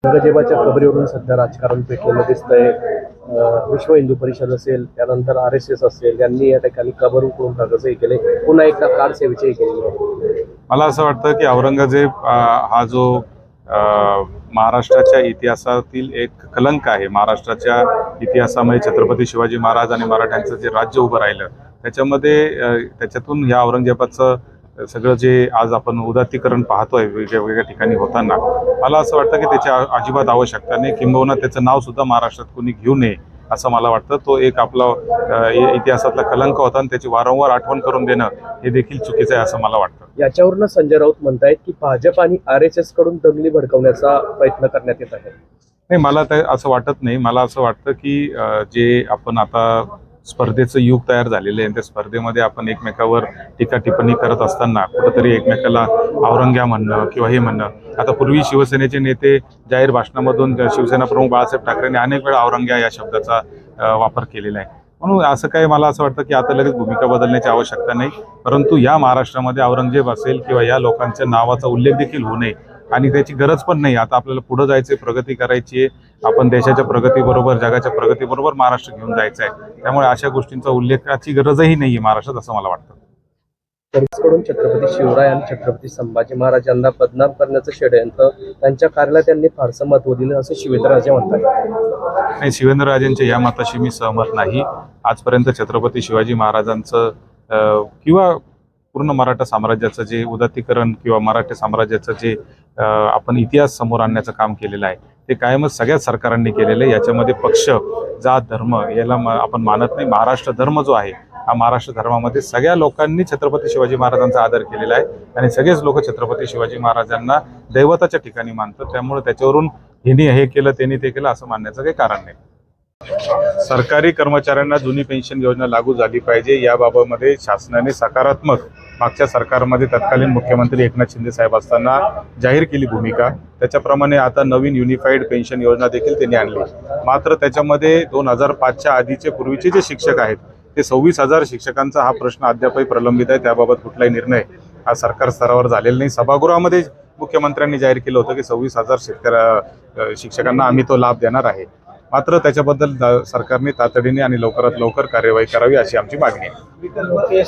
औरंगजेबाच्या कबरीवरून सध्या राजकारण पेटलेलं दिसतंय. विश्व हिंदू परिषद असेल, त्यानंतर RSS असेल, यांनी या ठिकाणी कबर उकळून टाकायचंही केले, पुन्हा एकदा कार सेवेचेही केले. मला असं वाटतं की औरंगजेब हा जो महाराष्ट्राच्या इतिहासातील एक कलंक आहे. महाराष्ट्राच्या इतिहासामध्ये छत्रपती शिवाजी महाराज आणि मराठ्यांचं जे राज्य उभं राहिलं त्याच्यामध्ये त्याच्यातून या औरंगजेबाचं सगळं जे आज आपण उदात्तीकरण पाहतोय वेगवेगळ्या ठिकाणी होताना, मला असं वाटतं की त्याची अजिबात आवश्यकता नाही. किंबहुना त्याचं नाव सुद्धा महाराष्ट्रात कोणी घेऊ नये असं मला वाटतं. तो एक आपला इतिहासातला कलंक होता आणि त्याची वारंवार आठवण करून देणं हे देखील चुकीचं आहे असं मला वाटतं. याच्यावरून संजय राऊत म्हणतायत की भाजप आणि RSS कडून दंगली भडकवण्याचा प्रयत्न करण्यात येत आहे. नाही, मला असं वाटत नाही. मला असं वाटतं की जे आपण आता स्पर्धेचं युग तयार झालेलं आहे, त्या स्पर्धेमध्ये आपण एकमेकावर टीका टिप्पणी करत असताना कुठंतरी एकमेकाला औरंग्या म्हणणं किंवा हे म्हणणं, आता पूर्वी शिवसेनेचे नेते जाहीर भाषणामधून शिवसेना प्रमुख बाळासाहेब ठाकरेंनी अनेक वेळा औरंग्या या शब्दाचा वापर केलेला आहे. म्हणून असं काही मला असं वाटतं की आता लगेच भूमिका बदलण्याची आवश्यकता नाही. परंतु या महाराष्ट्रामध्ये औरंगजेब असेल किंवा या लोकांच्या नावाचा उल्लेख देखील होऊ नये आणि त्याची गरज पण नाही. आता आपल्याला पुढे जायचे, प्रगती करायची आहे. आपण देशाच्या प्रगतीबरोबर, जगाच्या प्रगतीबरोबर महाराष्ट्र घेऊन जायचं आहे. त्यामुळे अशा गोष्टींचा उल्लेखाची गरजही नाही आहे महाराष्ट्रात असं मला वाटतं. कडून छत्रपती शिवराय आणि छत्रपती संभाजी महाराज यांना बदनाम करण्याचं षडयंत्र त्यांच्या कार्याला त्यांनी फारसं महत्व दिलं असं शिवेंद्रराजे म्हणतात. नाही, शिवेंद्रराजेंच्या या मताशी मी सहमत नाही. आजपर्यंत छत्रपती शिवाजी महाराजांचं किंवा पूर्ण मराठा साम्राज्याचं जे उदात्तीकरण किंवा मराठा साम्राज्याचं जे आपण इतिहास समोर आणण्याचं काम केलेलं आहे ते कायमच सगळ्याच सरकारांनी केलेलं आहे. याच्यामध्ये पक्ष, जात, धर्म याला आपण मानत नाही. महाराष्ट्र धर्म जो आहे, हा महाराष्ट्र धर्मामध्ये सगळ्या लोकांनी छत्रपती शिवाजी महाराजांचा आदर केलेला आहे आणि सगळेच लोक छत्रपती शिवाजी महाराजांना दैवताच्या ठिकाणी मानतात. त्यामुळे त्याच्यावरून हिने हे केलं, त्यांनी ते केलं असं मानण्याचं काही कारण नाही. सरकारी कर्मचाऱ्यांना जुनी पेन्शन योजना लागू झाली पाहिजे याबाबतमध्ये शासनाने सकारात्मक मागच्या सरकारमध्ये तत्कालीन मुख्यमंत्री एकनाथ शिंदे साहेब असताना जाहीर केली भूमिका. त्याच्याप्रमाणे आता नवीन युनिफाईड पेन्शन योजना देखील त्यांनी आणली. मात्र त्याच्यामध्ये 2005च्या आधीचे पूर्वीचे जे शिक्षक आहेत ते 26,000 शिक्षकांचा हा प्रश्न अद्यापही प्रलंबित आहे. त्याबाबत कुठलाही निर्णय हा सरकार स्तरावर झालेला नाही. सभागृहामध्ये मुख्यमंत्र्यांनी जाहीर केलं होतं की 26,000 शिक्षकांना आम्ही तो लाभ देणार आहे. मात्र त्याच्याबद्दल सरकारने तातडीने आणि लवकरात लवकर कार्यवाही करावी अशी आमची मागणी आहे.